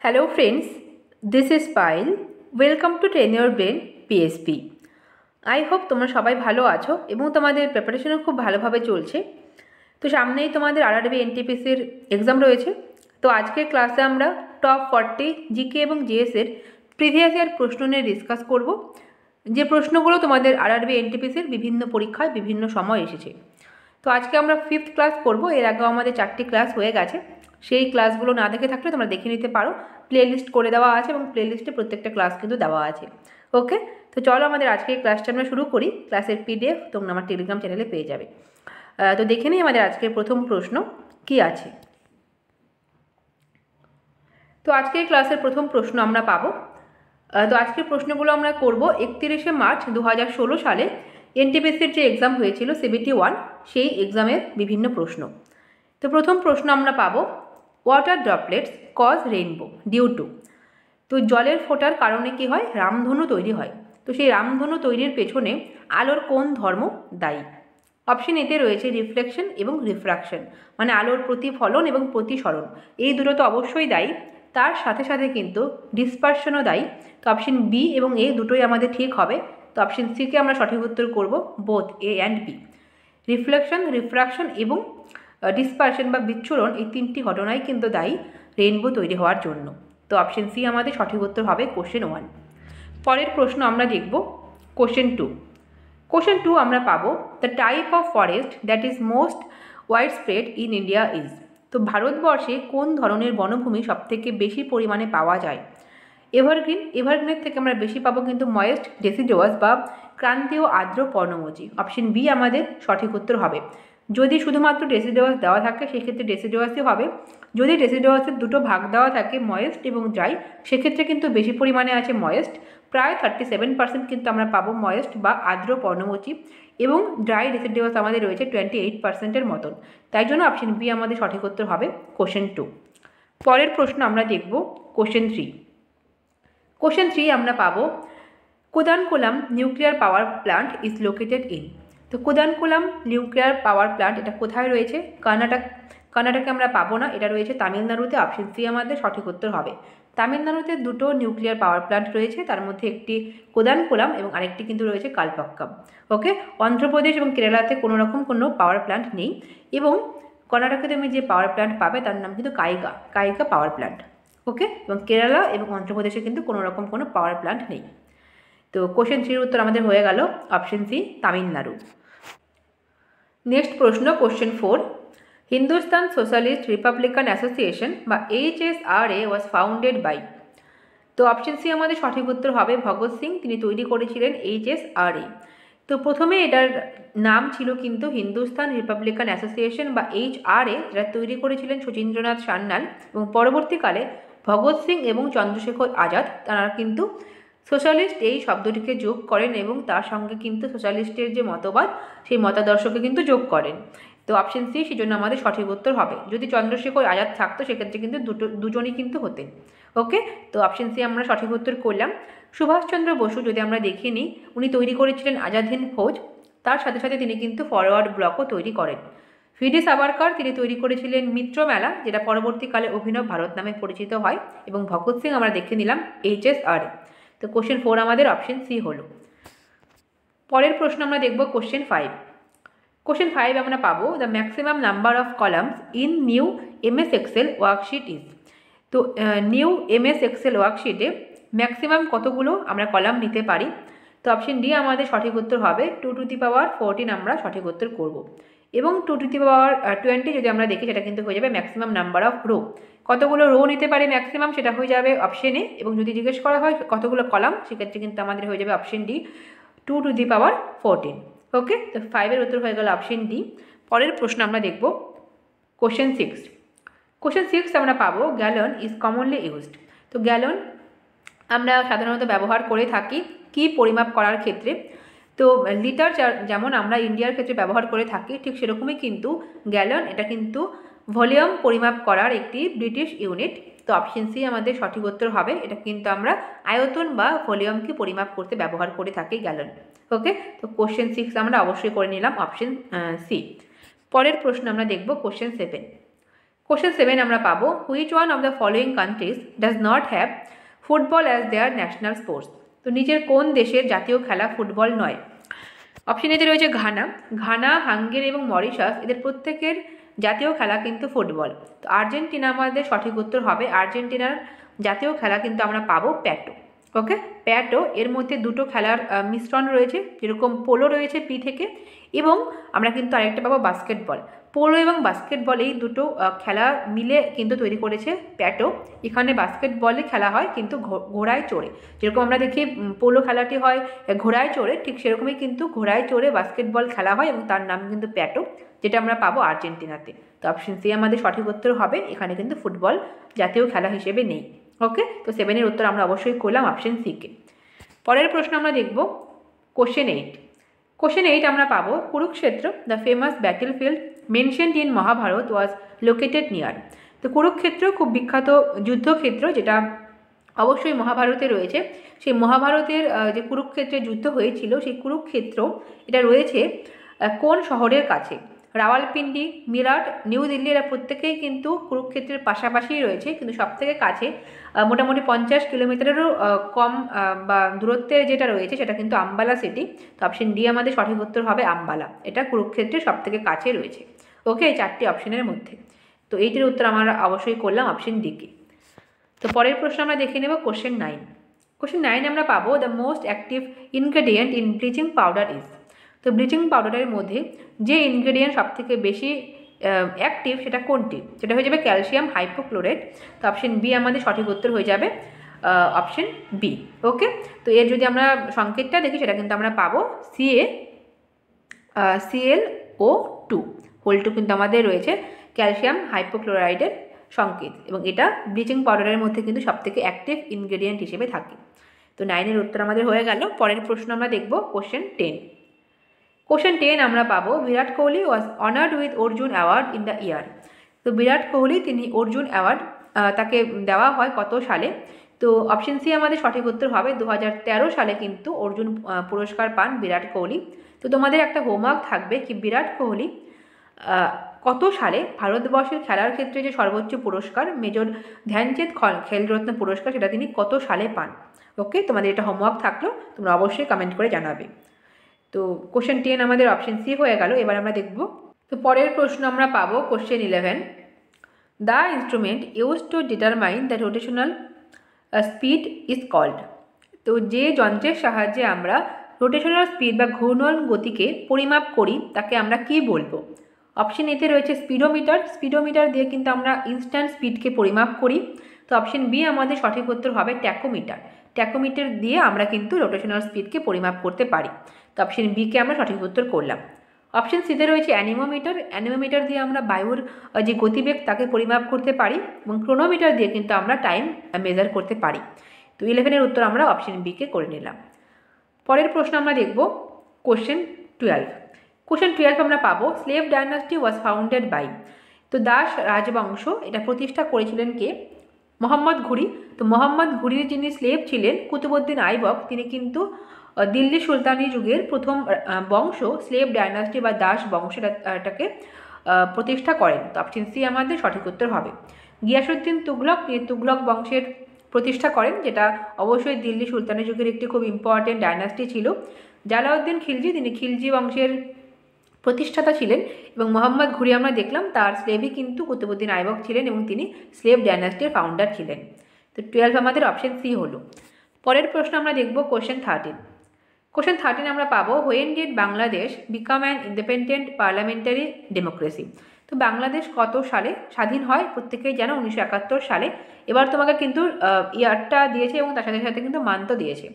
Hello friends, this is Payal. Welcome to Train Your Brain PSP. I hope তোমরা সবাই ভালো আছো এবং তোমাদের প্রিপারেশনও খুব ভালোভাবে চলছে। তো সামনেই তোমাদের আরআরবি এনটিপিসির এক্সাম রয়েছে। তো আজকের ক্লাসে আমরা টপ 40 জিকে এবং জিএস এর প্রিভিয়াস ইয়ার প্রশ্ন নিয়ে ডিসকাস করব, যে প্রশ্নগুলো তোমাদের আরআরবি এনটিপিসির বিভিন্ন পরীক্ষায় বিভিন্ন সময় এসেছে। তো আজকে আমরা 5th ক্লাস করব। এর আগেও আমাদের 4টি ক্লাস হয়ে গেছে। সেই ক্লাসগুলো না দেখে থাকলে তোমরা দেখে নিতে পারো, প্লেলিস্ট করে দেওয়া আছে এবং প্লেলিস্টে প্রত্যেকটা ক্লাস কিন্তু দেওয়া আছে। ওকে, তো চলো আমাদের আজকের ক্লাসটা আমরা শুরু করি। ক্লাসের পিডিএফ তোমরা আমার টেলিগ্রাম চ্যানেলে পেয়ে যাবে। তো দেখে নিই আমাদের আজকের প্রথম প্রশ্ন কি আছে। তো আজকের ক্লাসের প্রথম প্রশ্ন আমরা পাবো। তো আজকের প্রশ্নগুলো আমরা করব 31শে মার্চ 2016 সালে এনটিপিসির যে এক্সাম হয়েছিল CBT 1, সেই এক্সামের বিভিন্ন প্রশ্ন। তো প্রথম প্রশ্ন আমরা পাবো, water droplets cause rainbow due to. তো জলের ফোঁটার কারণে কি হয়? রামধনু তৈরি হয়। তো সেই রামধনু তৈরির পেছনে আলোর কোন ধর্ম দায়ী? অপশন এতে রয়েছে রিফ্লেকশন এবং রিফ্র্যাকশন, মানে আলোর প্রতিফলন এবং প্রতিসরণ, এই দুটো তো অবশ্যই দায়ী। তার সাথে সাথে কিন্তু ডিসপারশনও দায়ী। তো অপশন বি এবং এ দুটোই আমাদের ঠিক হবে। তো অপশন সিকে আমরা সঠিক উত্তর করব, both A and B. Reflection, refraction এবং ডিসপারশন বা বিচ্ছুরণ, এই তিনটি ঘটনাই কিন্তু দায়ী রেইনবো তৈরি হওয়ার জন্য। তো অপশন সি আমাদের সঠিক উত্তর হবে কোশ্চেন 1। পরের প্রশ্ন আমরা দেখব কোশ্চেন 2। কোশ্চেন 2 আমরা পাবো, the type of forest that is most wide spread in India is. তো ভারতবর্ষে কোন ধরনের বনভূমি সবথেকে বেশি পরিমাণে পাওয়া যায়? এভারগ্রিন, এভারগ্রিনের থেকে আমরা বেশি পাবো কিন্তু ময়েস্ট ডেসিডুয়াস বা ক্রান্তীয় আর্দ্র পর্ণমোচী। অপশন বি আমাদের সঠিক উত্তর হবে। যদি শুধুমাত্র ডেসিডুয়াস দেওয়া থাকে সেক্ষেত্রে ডেসিডুয়াসই হবে। যদি ডেসিডুয়াসের দুটো ভাগ দেওয়া থাকে, ময়েস্ট এবং ড্রাই, সেক্ষেত্রে কিন্তু বেশি পরিমাণে আছে ময়েস্ট। প্রায় 37% কিন্তু আমরা পাবো ময়েস্ট বা আর্দ্র পর্ণমোচী, এবং ড্রাই ডেসিডুয়াস আমাদের রয়েছে 28%-এর মতন। তাই জন্য অপশন বি আমাদের সঠিক উত্তর হবে কোশ্চেন 2। পরের প্রশ্ন আমরা দেখব কোশ্চেন 3। কোশ্চেন 3 আমরা পাবো, Kudankulam nuclear power plant is located in. তো কুদানকুলাম নিউক্লিয়ার পাওয়ার প্ল্যান্ট এটা কোথায় রয়েছে? কর্ণাটকে আমরা পাবো না, এটা রয়েছে তামিলনাড়ুতে। অপশন সি আমাদের সঠিক উত্তর হবে। তামিলনাড়ুতে দুটো নিউক্লিয়ার পাওয়ার প্ল্যান্ট রয়েছে, তার মধ্যে একটি কুদানকুলাম এবং আরেকটি কিন্তু রয়েছে কালপাক্কাম। ওকে, অন্ধ্রপ্রদেশ এবং কেরালাতে কোনো রকম কোনো পাওয়ার প্ল্যান্ট নেই, এবং কর্ণাটকে তুমি যে পাওয়ার প্ল্যান্ট পাবে তার নাম কিন্তু কাইগা পাওয়ার প্ল্যান্ট। ওকে, এবং কেরালা এবং অন্ধ্রপ্রদেশে কিন্তু কোনো রকম কোনো পাওয়ার প্ল্যান্ট নেই। তো কোশ্চেন 3-এর উত্তর আমাদের হয়ে গেল অপশন সি, তামিলনাড়ু। নেক্সট প্রশ্ন question 4। Hindustan socialist Republican association বা HSRA ওয়াজ ফাউন্ডেড বাই। তো অপশন সি আমাদের সঠিক উত্তর হবে ভগৎ সিং, তিনি তৈরি করেছিলেন HSRA। তো প্রথমে এটার নাম ছিল কিন্তু হিন্দুস্তান রিপাবলিকান অ্যাসোসিয়েশন বা HRA, যেটা তৈরি করেছিলেন শচীন্দ্রনাথ সান্যাল, এবং পরবর্তীকালে ভগৎ সিং এবং চন্দ্রশেখর আজাদ তারা কিন্তু সোশ্যালিস্ট এই শব্দটিকে যোগ করেন, এবং তার সঙ্গে কিন্তু সোশ্যালিস্টের যে মতবাদ সেই মতাদর্শকে কিন্তু যোগ করেন। তো অপশন সি সেজন্য আমাদের সঠিক উত্তর হবে। যদি চন্দ্রশেখর আজাদ থাকতো সেক্ষেত্রে কিন্তু দুজনই কিন্তু হতেন। ওকে, তো অপশন সি আমরা সঠিক উত্তর করলাম। সুভাষচন্দ্র বসু যদি আমরা দেখে নিই, উনি তৈরি করেছিলেন আজাদ হিন্দ ফৌজ, তার সাথে সাথে তিনি কিন্তু ফরওয়ার্ড ব্লকও তৈরি করেন। VD সাভারকর তিনি তৈরি করেছিলেন মিত্র মেলা, যেটা পরবর্তীকালে অভিনব ভারত নামে পরিচিত হয়, এবং ভগৎ সিং আমরা দেখে নিলাম HSRA। তো কোশ্চেন 4 আমাদের অপশন সি হলো। পরের প্রশ্ন আমরা দেখব কোশ্চেন 5। কোশ্চেন 5 আমরা পাবো, the maximum number of columns in new MS Excel worksheet is. তো নিউ MS এক্সেল ওয়ার্কশিটে ম্যাক্সিমাম কতগুলো আমরা কলাম নিতে পারি? তো অপশন ডি আমাদের সঠিক উত্তর হবে 2 টু দি পাওয়ার 14 আমরা সঠিক উত্তর করব, এবং 2 টু দি পাওয়ার 20 যদি আমরা দেখি সেটা কিন্তু হয়ে যাবে ম্যাক্সিমাম নাম্বার অফ রো। কতগুলো রো নিতে পারি ম্যাক্সিমাম, সেটা হয়ে যাবে অপশন এ, এবং যদি জিজ্ঞেস করা হয় কতগুলো কলাম, সেক্ষেত্রে কিন্তু আমাদের হয়ে যাবে অপশন ডি 2 টু দি পাওয়ার 14। ওকে, তো 5-এর উত্তর হয়ে গেল অপশন ডি। পরের প্রশ্ন আমরা দেখব কোশ্চেন 6। কোশ্চেন 6 আমরা পাবো, গ্যালন ইজ কমনলি ইউজড। তো গ্যালন আমরা সাধারণত ব্যবহার করে থাকি কি পরিমাপ করার ক্ষেত্রে? তো লিটার যেমন আমরা ইন্ডিয়ার ক্ষেত্রে ব্যবহার করে থাকি, ঠিক সেরকমই কিন্তু গ্যালন এটা কিন্তু ভলিউম পরিমাপ করার একটি ব্রিটিশ ইউনিট। তো অপশন সি আমাদের সঠিক উত্তর হবে। এটা কিন্তু আমরা আয়তন বা ভলিউমকে পরিমাপ করতে ব্যবহার করে থাকি গ্যালন। ওকে, তো কোশ্চেন 6 আমরা অবশ্যই করে নিলাম অপশন সি। পরের প্রশ্ন আমরা দেখব কোশ্চেন 7। কোশ্চেন 7 আমরা পাবো, which one of the following countries does not have football as their national sports? তো নিচের কোন দেশের জাতীয় খেলা ফুটবল নয়? অপশন এতে রয়েছে ঘানা, হাঙ্গেরি এবং মরিশাস, এদের প্রত্যেকের জাতীয় খেলা কিন্তু ফুটবল। তো আর্জেন্টিনা আমাদের সঠিক উত্তর হবে। আর্জেন্টিনার জাতীয় খেলা কিন্তু আমরা পাবো প্যাটো। ওকে, প্যাটো, এর মধ্যে দুটো খেলার মিশ্রণ রয়েছে, যেরকম পোলো রয়েছে পি থেকে, এবং আমরা কিন্তু আরেকটা পাবো বাস্কেটবল। পোলো এবং বাস্কেটবল এই দুটো খেলা মিলে কিন্তু তৈরি করেছে প্যাটো। এখানে বাস্কেটবলে খেলা হয় কিন্তু ঘোড়ায় চড়ে, যেরকম আমরা দেখি পোলো খেলাটি হয় ঘোড়ায় চড়ে, ঠিক সেরকমই কিন্তু ঘোড়ায় চড়ে বাস্কেটবল খেলা হয় এবং তার নাম কিন্তু প্যাটো, যেটা আমরা পাবো আর্জেন্টিনাতে। তো অপশন সি আমাদের সঠিক উত্তর হবে। এখানে কিন্তু ফুটবল জাতীয় খেলা হিসেবে নেই। ওকে, তো 7-এর উত্তর আমরা অবশ্যই করলাম অপশন সিকে। পরের প্রশ্ন আমরা দেখব কোশ্চেন 8। কোশ্চেন 8 আমরা পাবো, Kurukshetra the famous battlefield mentioned in Mahabharata was located near. তো কুরুক্ষেত্র খুব বিখ্যাত যুদ্ধক্ষেত্র, যেটা অবশ্যই মহাভারতে রয়েছে। সেই মহাভারতের যে কুরুক্ষেত্রে যুদ্ধ হয়েছিল, সেই কুরুক্ষেত্র এটা রয়েছে কোন শহরের কাছে? রাওয়ালপিন্ডি, মিরাট, নিউ দিল্লি, এরা প্রত্যেকেই কিন্তু কুরুক্ষেত্রের পাশাপাশিই রয়েছে, কিন্তু সবথেকে কাছে মোটামুটি 50 কিলোমিটারেরও কম বা দূরত্বের যেটা রয়েছে সেটা কিন্তু আম্বালা সিটি। তো অপশন ডি আমাদের সঠিক উত্তর হবে আম্বালা, এটা কুরুক্ষেত্রের সবথেকে কাছে রয়েছে। ওকে, এই 4টি অপশনের মধ্যে। তো এইটির উত্তর আমরা অবশ্যই করলাম অপশন ডিকে। তো পরের প্রশ্ন আমরা দেখে নেব কোশ্চেন 9। কোশ্চেন 9 আমরা পাবো, the most active ingredient in bleaching powder is. তো ব্লিচিং পাউডারের মধ্যে যে ইনগ্রেডিয়েন্ট সবথেকে বেশি অ্যাক্টিভ সেটা কোনটি? সেটা হয়ে যাবে ক্যালসিয়াম হাইপোক্লোরাইড। তো অপশন বি আমাদের সঠিক উত্তর হয়ে যাবে অপশন বি। ওকে, তো এর যদি আমরা সংকেতটা দেখি সেটা কিন্তু আমরা পাবো CaClO2 হোল2 কিন্তু আমাদের রয়েছে ক্যালসিয়াম হাইপোক্লোরাইডের সংকেত, এবং এটা ব্লিচিং পাউডারের মধ্যে কিন্তু সবথেকে অ্যাক্টিভ ইনগ্রেডিয়েন্ট হিসেবে থাকে। তো 9-এর উত্তর আমাদের হয়ে গেল। পরের প্রশ্ন আমরা দেখব কোশ্চেন 10। কোশ্চেন 10 আমরা পাবো, Virat Kohli was honoured with Arjuna award in the year. তো বিরাট কোহলি, তিনি অর্জুন অ্যাওয়ার্ড তাকে দেওয়া হয় কত সালে? তো অপশন সি আমাদের সঠিক উত্তর হবে 2013 সালে কিন্তু অর্জুন পুরস্কার পান বিরাট কোহলি। তো তোমাদের একটা হোমওয়ার্ক থাকবে কি বিরাট কোহলি কত সালে ভারতবর্ষের খেলার ক্ষেত্রে যে সর্বোচ্চ পুরস্কার মেজর ধ্যানচাঁদ খেলরত্ন পুরস্কার, সেটা তিনি কত সালে পান? ওকে, তোমাদের এটা হোমওয়ার্ক থাকলো, তোমরা অবশ্যই কমেন্ট করে জানাবে। তো কোশ্চেন 10 আমাদের অপশন সি হয়ে গেল। এবার আমরা দেখব, তো পরের প্রশ্ন আমরা পাবো question 11। The instrument use to determine the rotational speed is called. তো যে যন্ত্রের সাহায্যে আমরা রোটেশনাল স্পিড বা ঘূর্ণন গতিকে পরিমাপ করি তাকে আমরা কি বলবো? অপশন এতে রয়েছে স্পিডোমিটার। স্পিডোমিটার দিয়ে কিন্তু আমরা ইনস্ট্যান্ট স্পিডকে পরিমাপ করি। তো অপশন বি আমাদের সঠিক উত্তর হবে ট্যাকোমিটার। ট্যাকোমিটার দিয়ে আমরা কিন্তু রোটেশনাল স্পিডকে পরিমাপ করতে পারি। তো অপশন বিকে আমরা সঠিক উত্তর করলাম। অপশন সিতে রয়েছে অ্যানিমোমিটার। অ্যানিমোমিটার দিয়ে আমরা বায়ুর যে গতিবেগ তাকে পরিমাপ করতে পারি, এবং ক্রোনোমিটার দিয়ে কিন্তু আমরা টাইম মেজার করতে পারি। তো 11-এর উত্তর আমরা অপশন বিকে করে নিলাম। পরের প্রশ্ন আমরা দেখব কোশ্চেন 12। কোশ্চেন 12 আমরা পাবো, slave dynasty was founded by. তো দাস রাজবংশ এটা প্রতিষ্ঠা করেছিলেন কে? মোহাম্মদ ঘুরি। তো মোহাম্মদ ঘুরির যিনি স্লেভ ছিলেন কুতুবউদ্দিন আইবক, তিনি কিন্তু দিল্লি সুলতানি যুগের প্রথম বংশ স্লেভ ডাইনাস্টি বা দাস বংশটাকে প্রতিষ্ঠা করেন। তো অপশন সি আমাদের সঠিক উত্তর হবে। গিয়াসুদ্দিন তুগলক, তিনি তুগলক বংশের প্রতিষ্ঠা করেন, যেটা অবশ্যই দিল্লি সুলতানি যুগের একটি খুব ইম্পর্টেন্ট ডাইনাস্টি ছিল। জালাউদ্দিন খিলজি, তিনি খিলজি বংশের প্রতিষ্ঠাতা ছিলেন, এবং মোহাম্মদ ঘুরি আমরা দেখলাম তার স্লেভই কিন্তু কুতুবউদ্দিন আইবক ছিলেন, এবং তিনি স্লেভ ডাইনাস্টির ফাউন্ডার ছিলেন। তো 12 আমাদের অপশন সি হলো। পরের প্রশ্ন আমরা দেখব কোশ্চেন 13। কোশ্চেন 13 আমরা পাবো, when did Bangladesh become an independent parliamentary democracy. তো বাংলাদেশ কত সালে স্বাধীন হয়? প্রত্যেকেই জানো 1971 সালে। এবার তোমাকে কিন্তু ইয়ারটা দিয়েছে এবং তার সাথে সাথে কিন্তু মান্থও দিয়েছে।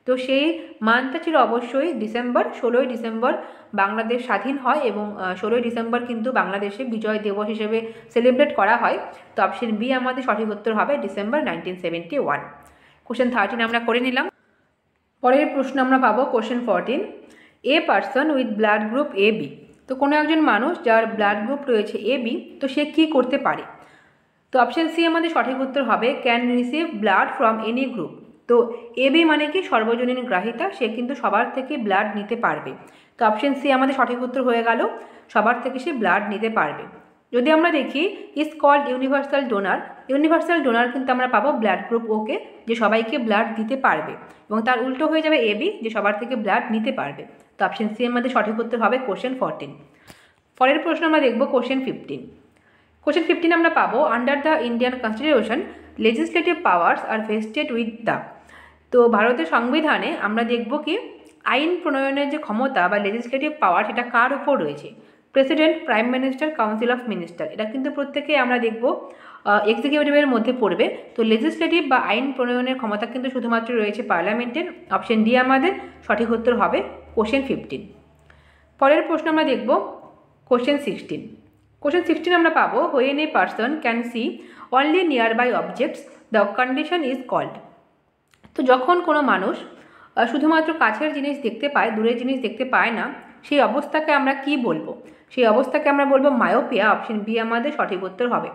তো সেই মান্থটা ছিল অবশ্যই ডিসেম্বর। 16ই ডিসেম্বর বাংলাদেশ স্বাধীন হয়, এবং 16ই ডিসেম্বর কিন্তু বাংলাদেশে বিজয় দিবস হিসেবে সেলিব্রেট করা হয়। তো অপশন বি আমাদের সঠিক উত্তর হবে ডিসেম্বর 1971। কোশ্চেন 13 আমরা করে নিলাম। পরের প্রশ্ন আমরা পাবো question 14। A person with blood group A B. তো কোনো একজন মানুষ যার ব্লাড গ্রুপ রয়েছে এ বি, তো সে কী করতে পারে? তো অপশন সি আমাদের সঠিক উত্তর হবে can receive blood from any group. তো এ বি মানে কি সর্বজনীন গ্রাহিতা, সে কিন্তু সবার থেকে ব্লাড নিতে পারবে। তো অপশন সি আমাদের সঠিক উত্তর হয়ে গেল, সবার থেকে সে ব্লাড নিতে পারবে। যদি আমরা দেখি is called universal donor, universal donor কিন্তু আমরা পাবো ব্লাড গ্রুপ ওকে, যে সবাইকে ব্লাড দিতে পারবে, এবং তার উল্টো হয়ে যাবে এবি, যে সবার থেকে ব্লাড নিতে পারবে। তো অপশন সি এর মধ্যে সঠিক উত্তর হবে কোশ্চেন 14। পরের প্রশ্ন আমরা দেখব কোশ্চেন 15। কোশ্চেন 15 আমরা পাবো under the Indian constitution legislative powers are vested with the. তো ভারতের সংবিধানে আমরা দেখব কি আইন প্রণয়নের যে ক্ষমতা বা লেজিসলেটিভ পাওয়ার সেটা কার উপর রয়েছে? President, prime minister, council of minister. এটা কিন্তু প্রত্যেকেই আমরা দেখব এক্সিকিউটিভের মধ্যে পড়বে। তো লেজিসলেটিভ বা আইন প্রণয়নের ক্ষমতা কিন্তু শুধুমাত্র রয়েছে পার্লামেন্টের। অপশন ডি আমাদের সঠিক উত্তর হবে কোশ্চেন 15। পরের প্রশ্ন আমরা দেখব কোশ্চেন 16। কোশ্চেন 16 আমরা পাবো when a person can see only nearby objects the condition is called. তো যখন কোনো মানুষ শুধুমাত্র কাছের জিনিস দেখতে পায়, দূরের জিনিস দেখতে পায় না, সেই অবস্থাকে আমরা কি বলবো? সেই অবস্থাকে আমরা বলবো মায়োপিয়া। অপশন বি আমাদের সঠিক উত্তর হবে।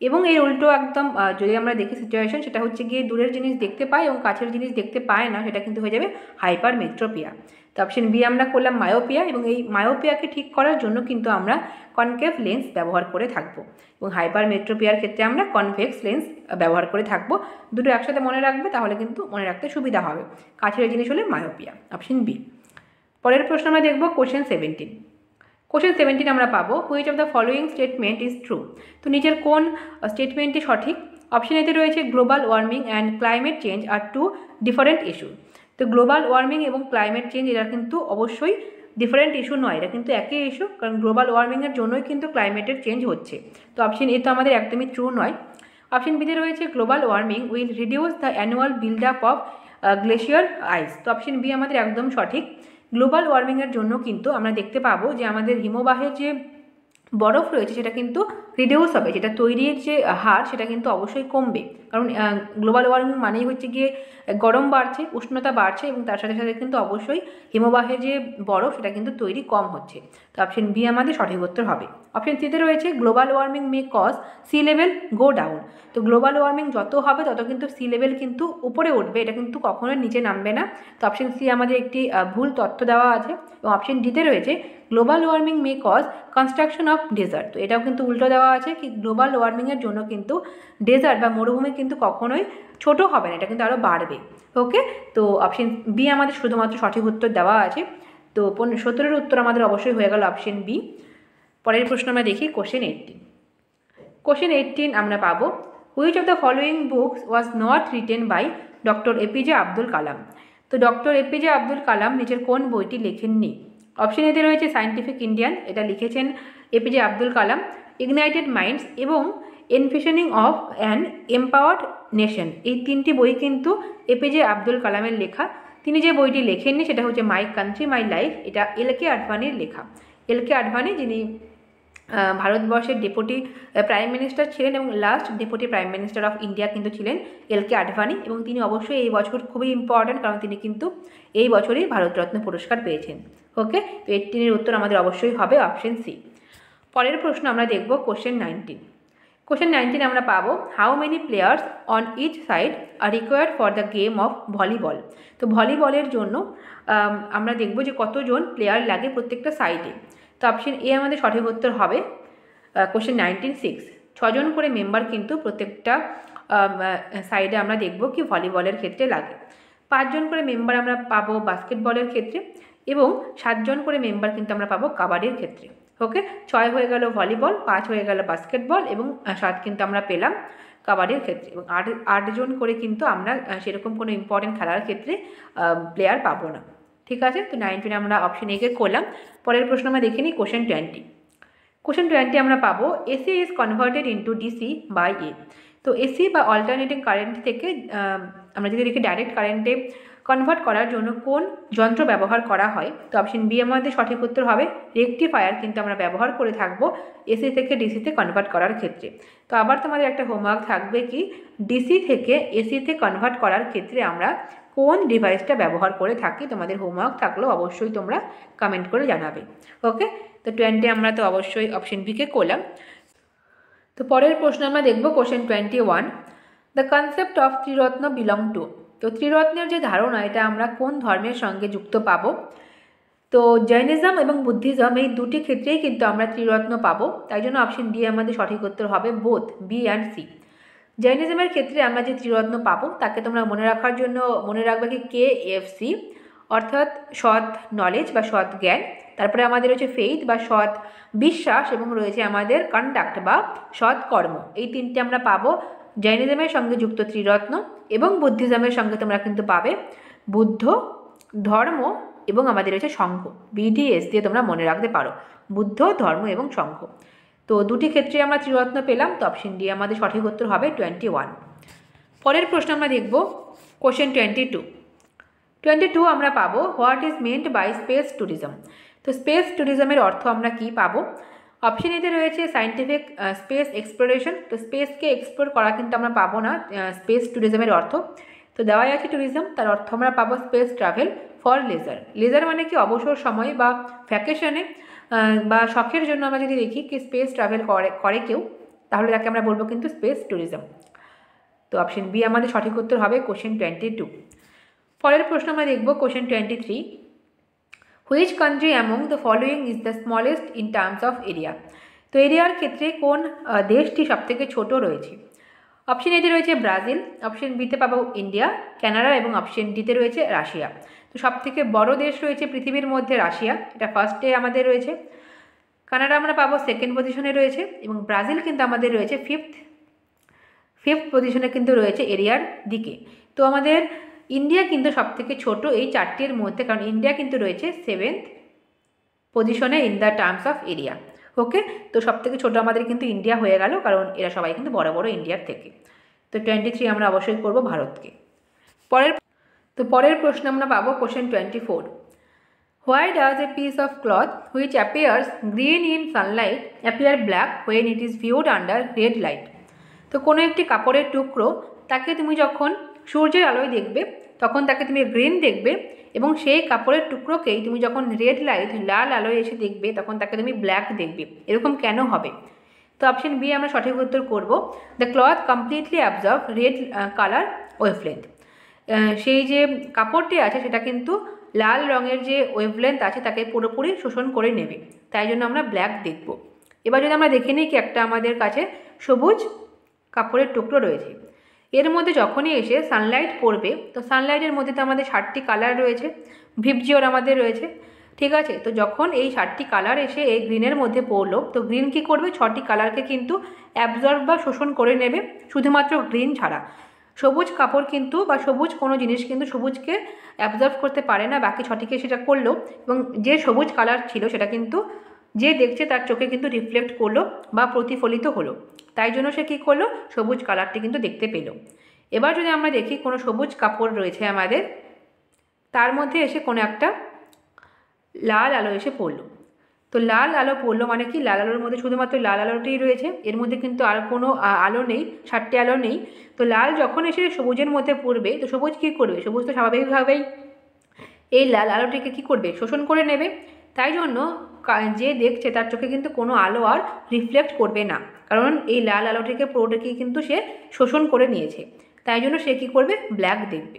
এবং এর উল্টো একদম যদি আমরা দেখি সিচুয়েশন, সেটা হচ্ছে গিয়ে দূরের জিনিস দেখতে পায় এবং কাছের জিনিস দেখতে পায় না, সেটা কিন্তু হয়ে যাবে হাইপার মেট্রোপিয়া। তো অপশন বি আমরা করলাম মায়োপিয়া, এবং এই মায়োপিয়াকে ঠিক করার জন্য কিন্তু আমরা কনকেভ লেন্স ব্যবহার করে থাকবো, এবং হাইপার মেট্রোপিয়ার ক্ষেত্রে আমরা কনভেক্স লেন্স ব্যবহার করে থাকবো। দুটো একসাথে মনে রাখবে, তাহলে কিন্তু মনে রাখতে সুবিধা হবে। কাছের জিনিস হলে মায়োপিয়া, অপশন বি। পরের প্রশ্ন আমরা দেখব কোশ্চেন 17। কোশ্চেন 17 আমরা পাবো which of the following statement is true. তো নিচের কোন স্টেটমেন্টটি সঠিক? অপশন এতে রয়েছে global warming and climate change are two different issue. তো গ্লোবাল ওয়ার্মিং এবং ক্লাইমেট চেঞ্জ এরা কিন্তু অবশ্যই ডিফারেন্ট ইস্যু নয়, এটা কিন্তু একই ইস্যু, কারণ গ্লোবাল ওয়ার্মিংয়ের জন্যই কিন্তু ক্লাইমেটের চেঞ্জ হচ্ছে। তো অপশন এ তো আমাদের একদমই ট্রু নয়। অপশন বিতে রয়েছে global warming will reduce the annual build up of glacier ice. তো অপশন বি আমাদের একদম সঠিক। গ্লোবাল ওয়ার্মিংয়ের জন্য কিন্তু আমরা দেখতে পাবো যে আমাদের হিমবাহের যে বরফ রয়েছে সেটা কিন্তু রিডিউস হবে, যেটা তৈরির যে হার সেটা কিন্তু অবশ্যই কমবে, কারণ গ্লোবাল ওয়ার্মিং মানেই হচ্ছে গিয়ে গরম বাড়ছে, উষ্ণতা বাড়ছে, এবং তার সাথে সাথে কিন্তু অবশ্যই হিমবাহের যে বরফ সেটা কিন্তু তৈরি কম হচ্ছে। তো অপশন বি আমাদের সঠিক উত্তর হবে। অপশন সিতে রয়েছে global warming may cause sea level go down. তো গ্লোবাল ওয়ার্মিং যত হবে তত কিন্তু সি লেভেল কিন্তু উপরে উঠবে, এটা কিন্তু কখনোই নিচে নামবে না। তো অপশন সি আমাদের একটি ভুল তথ্য দেওয়া আছে। এবং অপশন ডিতে রয়েছে global warming may cause construction of desert. তো এটাও কিন্তু উল্টো দেওয়া আছে কি গ্লোবাল ওয়ার্মিংয়ের জন্য কিন্তু ডেজার্ট বা মরুভূমি কিন্তু কখনোই ছোট হবে না, এটা কিন্তু আরও বাড়বে। ওকে, তো অপশন বি আমাদের শুধুমাত্র সঠিক উত্তর দেওয়া আছে। তো 17-এর উত্তর আমাদের অবশ্যই হয়ে গেল অপশন বি। পরের প্রশ্ন আমরা দেখি কোশ্চেন 18। কোশ্চেন 18 আমরা পাবো which of the following books was not written by doctor APJ Abdul Kalam. তো ডক্টর এপিজে আব্দুল কালাম নিচের কোন বইটি লেখেননি? অপশন এতে রয়েছে সায়েন্টিফিক ইন্ডিয়ান, এটা লিখেছেন এপিজে আব্দুল কালাম, ইগনাইটেড মাইন্ডস এবং এনভিশনিং অফ অ্যান এম্পাওয়ার্ড নেশন। এই তিনটি বই কিন্তু এপিজে আব্দুল কালামের লেখা। তিনি যে বইটি লেখেননি সেটা হচ্ছে মাই কান্ট্রি মাই লাইফ, এটা এল.কে. আডবাণীর লেখা। এল.কে. আডবাণী যিনি ভারতবর্ষের ডেপুটি প্রাইম মিনিস্টার ছিলেন এবং last deputy prime minister of India কিন্তু ছিলেন এল.কে. আডবাণী, এবং তিনি অবশ্যই এই বছর খুবই ইম্পর্ট্যান্ট, কারণ তিনি কিন্তু এই বছরই ভারতরত্ন পুরস্কার পেয়েছেন। ওকে, তো 18-এর উত্তর আমাদের অবশ্যই হবে অপশন সি। পরের প্রশ্ন আমরা দেখব কোশ্চেন 19। কোশ্চেন 19 আমরা পাবো how many players on each side are required for the game of volleyball. তো ভলিবলের জন্য আমরা দেখব যে কতজন প্লেয়ার লাগে প্রত্যেকটা সাইডে। তো অপশন এ আমাদের সঠিক উত্তর হবে কোশ্চেন 19 6। 6 জন করে মেম্বার কিন্তু প্রত্যেকটা সাইডে আমরা দেখব কি ভলিবলের ক্ষেত্রে লাগে। 5 জন করে মেম্বার আমরা পাবো বাস্কেটবলের ক্ষেত্রে, এবং 7 জন করে মেম্বার কিন্তু আমরা পাবো কাবাডির ক্ষেত্রে। ওকে, 6 হয়ে গেল ভলিবল, 5 হয়ে গেল বাস্কেটবল, এবং 7 কিন্তু আমরা পেলাম কাবাডির ক্ষেত্রে, এবং 8 জন করে কিন্তু আমরা সেরকম কোনো ইম্পর্টেন্ট খেলার ক্ষেত্রে প্লেয়ার পাবো না। ঠিক আছে, তো 19 আমরা অপশন এ করলাম। পরের প্রশ্ন আমরা দেখে নিই কোশ্চেন 20। কোশ্চেন 20 আমরা পাবো AC is converted into DC by a. তো এসি বা অল্টারনেটিং কারেন্ট থেকে আমরা যদি দেখি ডাইরেক্ট কারেন্টে কনভার্ট করার জন্য কোন যন্ত্র ব্যবহার করা হয়? তো অপশন বি আমাদের সঠিক উত্তর হবে রেকটিফায়ার কিন্তু আমরা ব্যবহার করে থাকবো এসি থেকে ডিসিতে কনভার্ট করার ক্ষেত্রে। তো আবার তোমাদের একটা হোমওয়ার্ক থাকবে কি ডিসি থেকে এসিতে কনভার্ট করার ক্ষেত্রে আমরা কোন ডিভাইসটা ব্যবহার করে থাকি। তোমাদের হোমওয়ার্ক থাকলেও অবশ্যই তোমরা কমেন্ট করে জানাবে। ওকে, তো 20 আমরা তো অবশ্যই অপশন বিকে করলাম। তো পরের প্রশ্ন আমরা দেখব question 21। The concept of Triratna belong to. তো ত্রিরত্নের যে ধারণা এটা আমরা কোন ধর্মের সঙ্গে যুক্ত পাবো? তো জৈনিজম এবং বুদ্ধিজম এই দুটি ক্ষেত্রেই কিন্তু আমরা ত্রিরত্ন পাবো, তাই জন্য অপশন ডি আমাদের সঠিক উত্তর হবে বোথ বি অ্যান্ড সি। জৈনিজমের ক্ষেত্রে আমরা যে ত্রিরত্ন পাবো তাকে তোমরা মনে রাখার জন্য মনে রাখবে কি KFC, অর্থাৎ সৎ নলেজ বা সৎ জ্ঞান, তারপরে আমাদের রয়েছে ফেইথ বা সৎ বিশ্বাস, এবং রয়েছে আমাদের কন্ডাক্ট বা সৎ কর্ম। এই তিনটে আমরা পাবো জৈনিজমের সঙ্গে যুক্ত ত্রিরত্ন, এবং বুদ্ধিজমের সঙ্গে তোমরা কিন্তু পাবে বুদ্ধ, ধর্ম এবং আমাদের রয়েছে সংঘ। BDS দিয়ে তোমরা মনে রাখতে পারো, বুদ্ধ, ধর্ম এবং সংঘ। তো দুটি ক্ষেত্রে আমরা ত্রিরত্ন পেলাম, তো অপশন ডি আমাদের সঠিক উত্তর হবে 21। পরের প্রশ্ন আমরা দেখব কোশ্চেন 22 আমরা পাবো what is meant by space tourism. তো স্পেস ট্যুরিজমের অর্থ আমরা কি পাবো? অপশন এতে রয়েছে সায়েন্টিফিক স্পেস এক্সপ্লোরেশন। তো স্পেসকে এক্সপ্লোর করা কিন্তু আমরা পাবো না স্পেস ট্যুরিজমের অর্থ। তো দেওয়াই আছে ট্যুরিজম, তার অর্থ আমরা পাবো space travel for leisure. Leisure মানে কি অবসর সময় বা ভ্যাকেশনে বা শখের জন্য আমরা যদি দেখি কি স্পেস ট্রাভেল করে কেউ, তাহলে তাকে আমরা বলবো কিন্তু স্পেস ট্যুরিজম। তো অপশন বি আমাদের সঠিক উত্তর হবে কোশ্চেন 22। পরের প্রশ্ন আমরা দেখব question 23, which country among the following is the smallest in terms of area. তো এরিয়ার ক্ষেত্রে কোন দেশটি সবথেকে ছোট রয়েছে? অপশন এতে রয়েছে ব্রাজিল, অপশন বিতে পাবো ইন্ডিয়া, কানাডা এবং অপশন ডিতে রয়েছে রাশিয়া। তো সবথেকে বড় দেশ রয়েছে পৃথিবীর মধ্যে রাশিয়া, এটা ফার্স্টে আমাদের রয়েছে। কানাডা আমরা পাবো সেকেন্ড পজিশনে রয়েছে, এবং ব্রাজিল কিন্তু আমাদের রয়েছে ফিফথ পজিশনে কিন্তু রয়েছে এরিয়ার দিকে। তো আমাদের ইন্ডিয়া কিন্তু সবথেকে ছোট এই চারটির মধ্যে, কারণ ইন্ডিয়া কিন্তু রয়েছে 7th পজিশনে in the terms of area. Okay, তো সবথেকে ছোট আমাদের কিন্তু ইন্ডিয়া হয়ে গেল, কারণ এরা সবাই কিন্তু বড় বড় ইন্ডিয়ার থেকে। তো 23 আমরা অবশ্যই করব ভারতকে। পরের প্রশ্ন আমরা পাবো question 24, why does a piece of cloth which appears green in Sunlight appear black when it is viewed under red light. তো কোনো একটি কাপড়ের টুকরো, তাকে তুমি যখন সূর্যের আলোয় দেখবে তখন তাকে তুমি গ্রিন দেখবে, এবং সেই কাপড়ের টুকরোকেই তুমি যখন রেড লাইট লাল আলোয় এসে দেখবে তখন তাকে তুমি ব্ল্যাক দেখবে। এরকম কেন হবে? তো অপশন বি আমরা সঠিক উত্তর করব, the cloth completely absorb red colour wavelength. সেই যে কাপড়টি আছে সেটা কিন্তু লাল রঙের যে ওয়েভলেন্থ আছে তাকে পুরোপুরি শোষণ করে নেবে, তাই জন্য আমরা ব্ল্যাক দেখব। এবার যদি আমরা দেখে নিই কি একটা আমাদের কাছে সবুজ কাপড়ের টুকরো রয়েছে, এর মধ্যে যখনই এসে সানলাইট পড়বে, তো সানলাইটের মধ্যে তো আমাদের 7টি কালার রয়েছে, ভিপজিওর আমাদের রয়েছে, ঠিক আছে। তো যখন এই 7টি কালার এসে এই গ্রিনের মধ্যে পড়লো, তো গ্রিন কী করবে? 6টি কালারকে কিন্তু অ্যাবজর্ব বা শোষণ করে নেবে, শুধুমাত্র গ্রিন ছাড়া। সবুজ কাপড় কিন্তু বা সবুজ কোনো জিনিস কিন্তু সবুজকে অ্যাবজর্ব করতে পারে না, বাকি 6টিকে সেটা করলো, এবং যে সবুজ কালার ছিল সেটা কিন্তু যে দেখছে তার চোখে কিন্তু রিফ্লেক্ট করলো বা প্রতিফলিত হলো, তাই জন্য সে কী করলো? সবুজ কালারটি কিন্তু দেখতে পেল। এবার যদি আমরা দেখি কোনো সবুজ কাপড় রয়েছে আমাদের, তার মধ্যে এসে কোনো একটা লাল আলো এসে পড়লো। তো লাল আলো পড়লো মানে কি? লাল আলোর মধ্যে শুধুমাত্র লাল আলোটাই রয়েছে, এর মধ্যে কিন্তু আর কোনো আলো নেই, 7টি আলো নেই। তো লাল যখন এসে সবুজের মধ্যে পড়বে, তো সবুজ কী করবে? সবুজ তো স্বাভাবিকভাবেই এই লাল আলোটিকে কী করবে? শোষণ করে নেবে। তাই জন্য যে দেখছে তার চোখে কিন্তু কোনো আলো আর রিফ্লেক্ট করবে না, কারণ এই লাল আলোটিকে পুরোটাকে কিন্তু সে শোষণ করে নিয়েছে, তাই জন্য সে কী করবে? ব্ল্যাক দেখবে।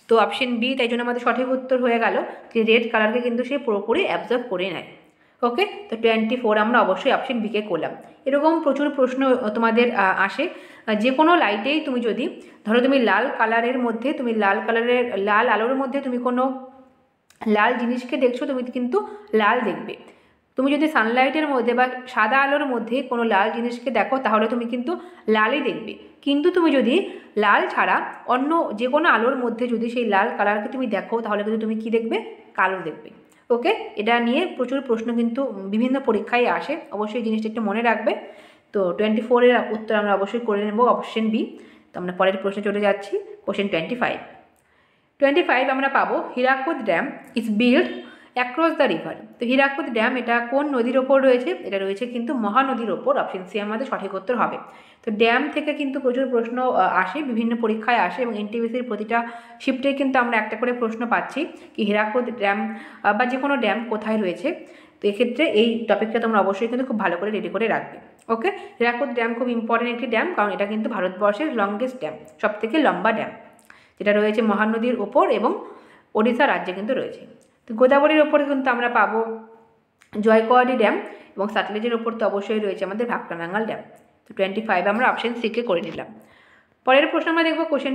তো অপশন বি তাই জন্য আমাদের সঠিক উত্তর হয়ে গেল যে রেড কালারকে কিন্তু সে পুরোপুরি অ্যাবজর্ব করে নেয়। ওকে, তো 24 আমরা অবশ্যই অপশন বিকে করলাম। এরকম প্রচুর প্রশ্ন তোমাদের আসে, যে কোনো লাইটেই তুমি যদি ধরো তুমি লাল কালারের মধ্যে, তুমি লাল আলোর মধ্যে তুমি কোনো লাল জিনিসকে দেখছো, তুমি কিন্তু লাল দেখবে। তুমি যদি সানলাইটের মধ্যে বা সাদা আলোর মধ্যে কোনো লাল জিনিসকে দেখো তাহলে তুমি কিন্তু লালই দেখবে, কিন্তু তুমি যদি লাল ছাড়া অন্য যে কোনো আলোর মধ্যে যদি সেই লাল কালারকে তুমি দেখো তাহলে কিন্তু তুমি কী দেখবে? কালো দেখবে। ওকে, এটা নিয়ে প্রচুর প্রশ্ন কিন্তু বিভিন্ন পরীক্ষায় আসে, অবশ্যই জিনিসটা একটু মনে রাখবে। তো 24-এর উত্তর আমরা অবশ্যই করে নেব অপশন বি। তো আমরা পরের প্রশ্নে চলে যাচ্ছি, কোশ্চেন 25 আমরা পাবো Hirakud dam is build across the river. তো হীরাকুদ ড্যাম এটা কোন নদীর ওপর রয়েছে? এটা রয়েছে কিন্তু মহানদীর ওপর, অপশন সি আমাদের সঠিক উত্তর হবে। তো ড্যাম থেকে কিন্তু প্রচুর প্রশ্ন আসে, বিভিন্ন পরীক্ষায় আসে, এবং এনটিপিসির প্রতিটা শিফটে কিন্তু আমরা একটা করে প্রশ্ন পাচ্ছি কি হীরাকুদ ড্যাম বা যে কোনো ড্যাম কোথায় রয়েছে। তো এক্ষেত্রে এই টপিকটা তোমরা অবশ্যই কিন্তু খুব ভালো করে রেডি করে রাখবে। ওকে, হীরাকুদ ড্যাম খুব ইম্পর্টেন্ট একটি ড্যাম, কারণ এটা কিন্তু ভারতবর্ষের লংগেস্ট ড্যাম, সবথেকে লম্বা ড্যাম, যেটা রয়েছে মহানদীর ওপর এবং ওড়িশা রাজ্যে কিন্তু রয়েছে। তো তো গোদাবরীর ওপরে কিন্তু আমরা পাবো জয়কোয়াডি ড্যাম, এবং সাতলেজের ওপর তো অবশ্যই রয়েছে আমাদের ভাকরানাঙ্গাল ড্যাম। তো 25 আমরা অপশন সিকে করে নিলাম। পরের প্রশ্ন আমরা দেখব কোশ্চেন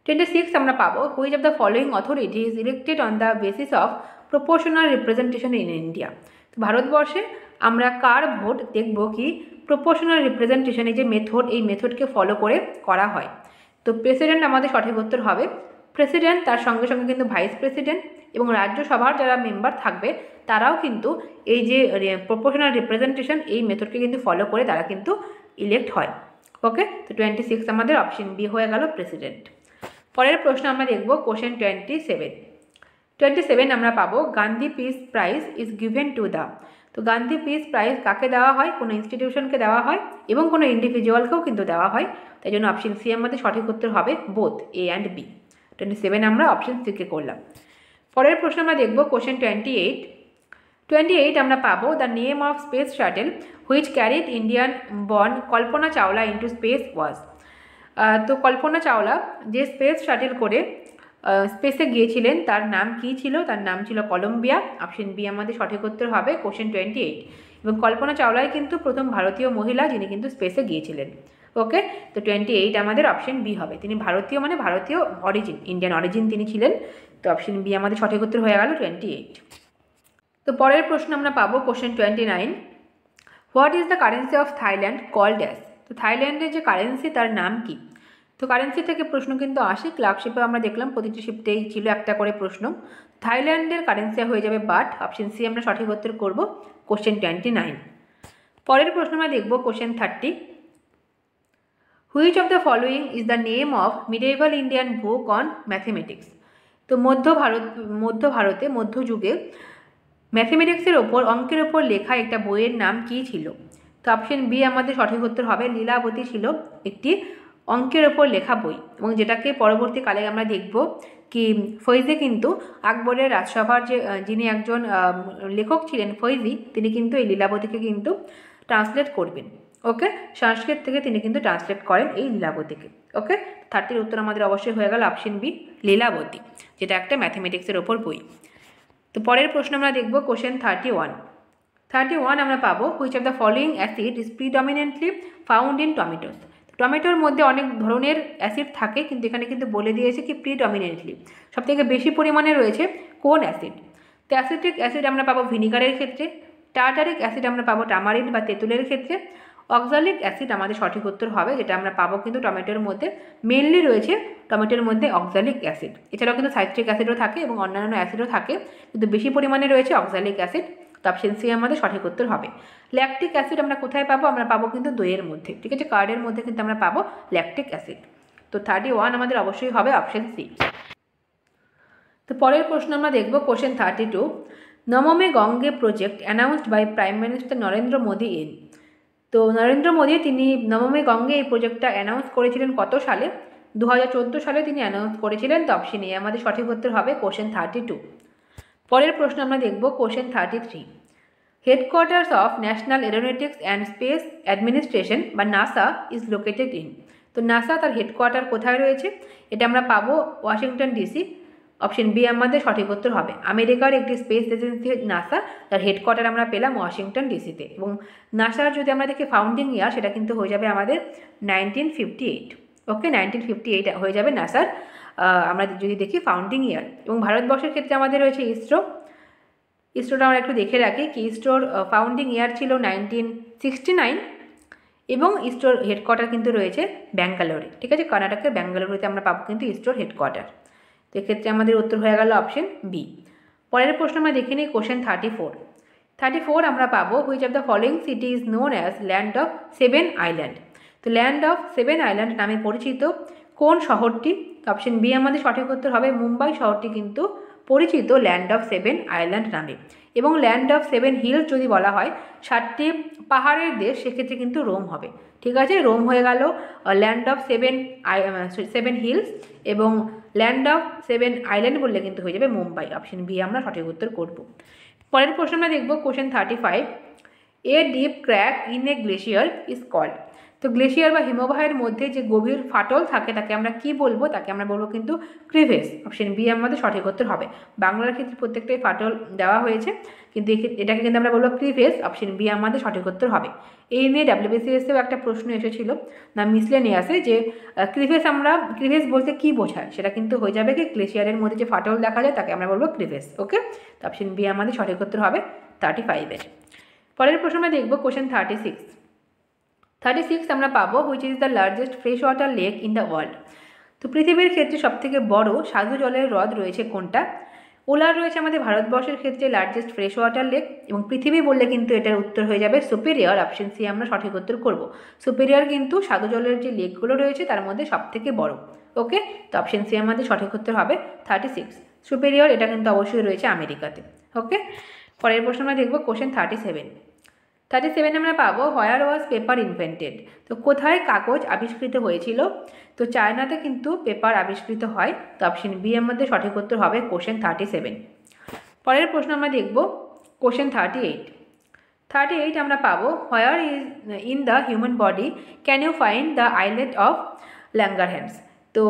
26 আমরা পাবো which of the following authority is elected on the basis of proportional representation in India. তো ভারতবর্ষে আমরা কার ভোট দেখব কি প্রপোর্শনাল রিপ্রেজেন্টেশনের যে মেথড, এই মেথডকে ফলো করে করা হয়। তো প্রেসিডেন্ট আমাদের সঠিক উত্তর হবে। প্রেসিডেন্ট, তার সঙ্গে সঙ্গে কিন্তু ভাইস প্রেসিডেন্ট এবং রাজ্যসভার যারা মেম্বার থাকবে তারাও কিন্তু এই যে প্রপোর্শনাল রিপ্রেজেন্টেশন এই মেথডকে কিন্তু ফলো করে তারা কিন্তু ইলেক্ট হয়। ওকে, তো 26 আমাদের অপশন বি হয়ে গেল প্রেসিডেন্ট। পরের প্রশ্ন আমরা দেখব কোশ্চেন 27 আমরা পাবো Gandhi peace prize is given to the. তো গান্ধী পিস প্রাইজ কাকে দেওয়া হয়? কোনো ইনস্টিটিউশনকে দেওয়া হয় এবং কোনো ইন্ডিভিজুয়ালকেও কিন্তু দেওয়া হয়। তাই জন্য অপশন সি আমাদের সঠিক উত্তর হবে, বোথ এ অ্যান্ড বি। 27 আমরা অপশন সিকে করলাম। পরের প্রশ্ন আমরা দেখব কোশ্চেন 28 আমরা পাবো the name of space shuttle which carried Indian born Kalpana Chawla into space was. তো কল্পনা চাওলা যে স্পেস শাটেল করে স্পেসে গিয়েছিলেন তার নাম কী ছিল? তার নাম ছিল কলম্বিয়া। অপশন বি আমাদের সঠিক উত্তর হবে কোশ্চেন 28। এবং কল্পনা চাওলাই কিন্তু প্রথম ভারতীয় মহিলা যিনি কিন্তু স্পেসে গিয়েছিলেন। ওকে, তো 28 আমাদের অপশন বি হবে। তিনি ভারতীয়, মানে ভারতীয় অরিজিন, ইন্ডিয়ান অরিজিন তিনি ছিলেন। তো অপশন বি আমাদের সঠিক উত্তর হয়ে গেল 28। তো পরের প্রশ্ন আমরা পাবো question 29 what is the currency of Thailand called as. তো থাইল্যান্ডের যে কারেন্সি তার নাম কি? তো কারেন্সি থেকে প্রশ্ন কিন্তু আসে, ক্লার্কশিপে আমরা দেখলাম প্রতিটি শিফটেই ছিল একটা করে প্রশ্ন। থাইল্যান্ডের কারেন্সি হয়ে যাবে বাট। অপশন সি আমরা সঠিক উত্তর করব কোশ্চেন 29। পরের প্রশ্ন আমরা দেখব question 30 which of the following is the name of medieval Indian book on mathematics. তো মধ্যযুগে ম্যাথমেটিক্সের ওপর, অঙ্কের ওপর লেখা একটা বইয়ের নাম কী ছিল? তো অপশন বি আমাদের সঠিক উত্তর হবে লীলাবতী ছিল একটি অঙ্কের ওপর লেখা বই, এবং যেটাকে পরবর্তীকালে আমরা দেখব কি ফৈজি কিন্তু আকবরের রাজসভার যিনি একজন লেখক ছিলেন ফৈজি, তিনি কিন্তু এই লীলাবতীকে কিন্তু ট্রান্সলেট করবেন। ওকে, সংস্কৃত থেকে তিনি কিন্তু ট্রান্সলেট করেন এই লীলাবতীকে। ওকে, 30 উত্তর আমাদের অবশ্যই হয়ে গেল অপশন বি লীলাবতী, যেটা একটা ম্যাথমেটিক্সের ওপর বই। তো পরের প্রশ্ন আমরা দেখব কোশ্চেন 31 আমরা পাবো which of the following acid is predominantly found in tomatoes. টমেটোর মধ্যে অনেক ধরনের অ্যাসিড থাকে, কিন্তু এখানে কিন্তু বলে দিয়েছে কি প্রিডমিনেন্টলি সবথেকে বেশি পরিমাণে রয়েছে কোন অ্যাসিড। তো অ্যাসিটিক অ্যাসিড আমরা পাবো ভিনিগারের ক্ষেত্রে, টার্টারিক অ্যাসিড আমরা পাবো টামারিন বা তেঁতুলের ক্ষেত্রে, অক্সালিক অ্যাসিড আমাদের সঠিক উত্তর হবে, যেটা আমরা পাবো কিন্তু টমেটোর মধ্যে মেনলি রয়েছে টমেটোর মধ্যে অক্সালিক অ্যাসিড। এছাড়াও কিন্তু সাইট্রিক অ্যাসিডও থাকে এবং অন্যান্য অ্যাসিডও থাকে, কিন্তু বেশি পরিমাণে রয়েছে অক্সালিক অ্যাসিড। তো অপশন সি আমাদের সঠিক উত্তর হবে। ল্যাকটিক অ্যাসিড আমরা কোথায় পাবো? আমরা পাবো কিন্তু দইয়ের মধ্যে, ঠিক আছে, কার্ডের মধ্যে কিন্তু আমরা পাবো ল্যাকটিক অ্যাসিড। তো 31 আমাদের অবশ্যই হবে অপশন সি। তো পরের প্রশ্ন আমরা দেখব question 32 Namami Gange project announced by prime minister Narendra Modi in. তো নরেন্দ্র মোদী তিনি নমামি গঙ্গে এই প্রজেক্টটা অ্যানাউন্স করেছিলেন কত সালে? 2014 সালে তিনি অ্যানাউন্স করেছিলেন। তো অপশন এ আমাদের সঠিক উত্তর হবে কোশ্চেন 32। পরের প্রশ্ন আমরা দেখব question 33 headquarters of national aeronautics and space administration বা নাসা ইজ লোকেটেড ইন। তো নাসা তার হেডকোয়ার্টার কোথায় রয়েছে? এটা আমরা পাবো ওয়াশিংটন ডিসি। অপশন বি আমাদের সঠিক উত্তর হবে। আমেরিকার একটি স্পেস এজেন্সি নাসা, তার হেডকোয়ার্টার আমরা পেলাম ওয়াশিংটন ডিসিতে। এবং নাসার যদি আমরা দেখি ফাউন্ডিং ইয়ার, সেটা কিন্তু হয়ে যাবে আমাদের 1958। ওকে, 1958 হয়ে যাবে নাসার আমরা যদি দেখি ফাউন্ডিং ইয়ার। এবং ভারতবর্ষের ক্ষেত্রে আমাদের রয়েছে ইসরোটা আমরা একটু দেখে রাখি কি ইসরোর ফাউন্ডিং ইয়ার ছিল 1969 এবং ইসরোর হেডকোয়ার্টার কিন্তু রয়েছে ব্যাঙ্গালোরে, ঠিক আছে, কর্ণাটকের ব্যাঙ্গালুরুতে আমরা পাবো কিন্তু ইসরোর হেডকোয়ার্টার। তো এক্ষেত্রে আমাদের উত্তর হয়ে গেল অপশন বি। পরের প্রশ্ন আমরা দেখে নিই কোশ্চেন 34 আমরা পাবো which of the following city is known as land of 7 island. তো ল্যান্ড অফ 7 আইল্যান্ড নামে পরিচিত কোন শহরটি? অপশন বি আমাদের সঠিক উত্তর হবে মুম্বাই শহরটি কিন্তু পরিচিত ল্যান্ড অফ 7 আইল্যান্ড নামে। এবং ল্যান্ড অফ 7 হিলস যদি বলা হয় 7টি পাহাড়ের দেশ, সেক্ষেত্রে কিন্তু রোম হবে, ঠিক আছে। রোম হয়ে গেল ল্যান্ড অফ 7 হিলস, এবং ল্যান্ড অফ 7 আইল্যান্ড বললে কিন্তু হয়ে যাবে মুম্বাই। অপশন বি আমরা সঠিক উত্তর করব। পরের প্রশ্ন আমরা দেখব question 35 a deep crack in a glacier is called. তো গ্লেশিয়ার বা হিমবাহের মধ্যে যে গভীর ফাটল থাকে তাকে আমরা কি বলবো? তাকে আমরা বলবো কিন্তু ক্রিভেস। অপশন বি আমাদের সঠিক উত্তর হবে। বাংলার ক্ষেত্রে প্রত্যেকটাই ফাটল দেওয়া হয়েছে, কিন্তু এটাকে কিন্তু আমরা বলবো ক্রিভেস। অপশন বি আমাদের সঠিক উত্তর হবে। এই নিয়ে ডাব্লিউবিসিএসেও একটা প্রশ্ন এসেছিল না মিসলেনিয়াসে, যে ক্রিভেস বলতে কি বোঝায়, সেটা কিন্তু হয়ে যাবে কি গ্লেশিয়ারের মধ্যে যে ফাটল দেখা যায় তাকে আমরা বলবো ক্রিভেস। ওকে, তো অপশন বি আমাদের সঠিক উত্তর হবে 35-এর। পরের প্রশ্ন আমরা দেখবো কোশ্চেন 36 আমরা পাবো which is the largest fresh water lake in the world. তো পৃথিবীর ক্ষেত্রে সবথেকে বড় স্বাদু জলের হ্রদ রয়েছে কোনটা? ওলার রয়েছে আমাদের ভারতবর্ষের ক্ষেত্রে লার্জেস্ট ফ্রেশ ওয়াটার লেক, এবং পৃথিবী বললে কিন্তু এটার উত্তর হয়ে যাবে সুপিরিয়র। অপশন সি আমরা সঠিক উত্তর করব। সুপিরিয়র কিন্তু স্বাদু জলের যে লেকগুলো রয়েছে তার মধ্যে সবথেকে বড়। ওকে, তো অপশন সি আমাদের সঠিক উত্তর হবে 36। সুপিরিয়র এটা কিন্তু অবশ্যই রয়েছে আমেরিকাতে। ওকে, পরের প্রশ্ন আমরা দেখব কোশ্চেন 37 আমরা পাবো হোয়ার ওয়াজ পেপার ইনভেন্টেড। তো কোথায় কাগজ আবিষ্কৃত হয়েছিল? তো চায়নাতে কিন্তু পেপার আবিষ্কৃত হয়। তো অপশন বি এর মধ্যে সঠিক উত্তর হবে কোশ্চেন 37। পরের প্রশ্ন আমরা দেখব কোশ্চেন 38 আমরা পাবো where is in the human body can you find the islet of Langerhans. তো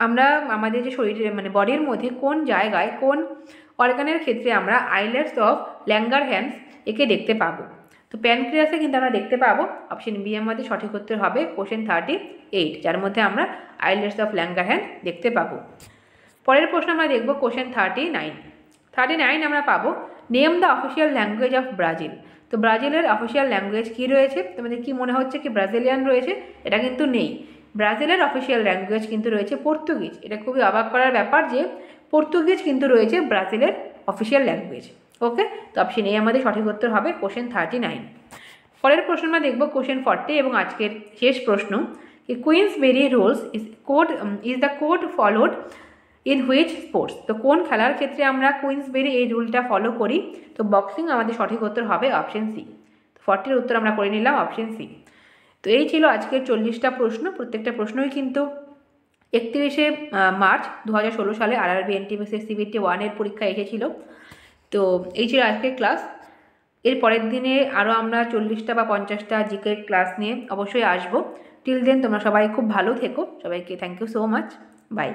আমরা আমাদের যে শরীরের মানে বডির মধ্যে কোন জায়গায় কোন অর্গানের ক্ষেত্রে আমরা আইলেটস অফ ল্যাঙ্গারহ্যান্স একে দেখতে পাবো? তো প্যানক্রিয়াসে কিন্তু আমরা দেখতে পাবো। অপশন বি এর মধ্যে সঠিক উত্তর হবে কোশ্চেন 38, যার মধ্যে আমরা আইলেটস অফ ল্যাঙ্গারহ্যান্স দেখতে পাবো। পরের প্রশ্ন আমরা দেখব কোশ্চেন 39 আমরা পাবো name the official language of Brazil. তো ব্রাজিলের অফিসিয়াল ল্যাঙ্গুয়েজ কী রয়েছে? তোমাদের কি মনে হচ্ছে কি ব্রাজিলিয়ান রয়েছে? এটা কিন্তু নেই। ব্রাজিলের অফিসিয়াল ল্যাঙ্গুয়েজ কিন্তু রয়েছে পর্তুগিজ। এটা খুবই অবাক করার ব্যাপার যে পর্তুগিজ কিন্তু রয়েছে ব্রাজিলের অফিসিয়াল ল্যাঙ্গুয়েজ। ওকে, তো অপশন এ আমাদের সঠিক উত্তর হবে কোশ্চেন 39। পরের প্রশ্ন আমরা দেখব কোশ্চেন 40 এবং আজকের শেষ প্রশ্ন, কি Queensberry rules is the code followed in which sports. তো কোন খেলার ক্ষেত্রে আমরা কুইন্সবেরি এই রুলটা ফলো করি? তো বক্সিং আমাদের সঠিক উত্তর হবে অপশন সি। তো 40 উত্তর আমরা করে নিলাম অপশন সি। তো এই ছিল আজকের 40টা প্রশ্ন। প্রত্যেকটা প্রশ্নই কিন্তু 31শে মার্চ 2016 সালে আরআরবি এনটিপিসি সিবিটি 1-এর পরীক্ষায় এসেছিল। তো এই ছিল আজকের ক্লাস। এর পরের দিনে আরও আমরা 40টা বা 50টা জিকে ক্লাস নিয়ে অবশ্যই আসবো। টিল দেন তোমরা সবাই খুব ভালো থেকো। সবাইকে thank you so much. By.